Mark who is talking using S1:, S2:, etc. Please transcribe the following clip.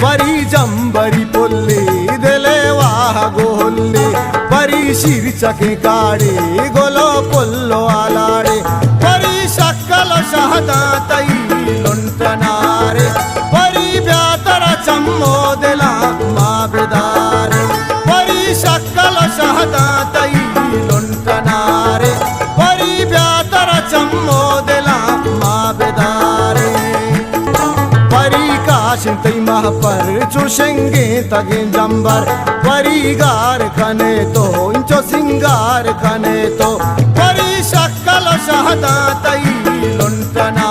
S1: परी जंबरी पुल्ली दिले वाह गोल्ली परी शीर्चके काड़े गोलो पुल्लो आलाड़े परी शक्कल शहदा तई लुंटनारे परी ब्यातर चम्मो दिला माबेदारे परी शक्कल शहदा तई लुंटनारे परी ब्यातर चम्मो दिला माबेदारे परी काशिंतई मह पर चुशेंगे तगे जंबर परी गार खने तो इंचो सिंगार खने तो परी शक्कल शहदा तई लुंटना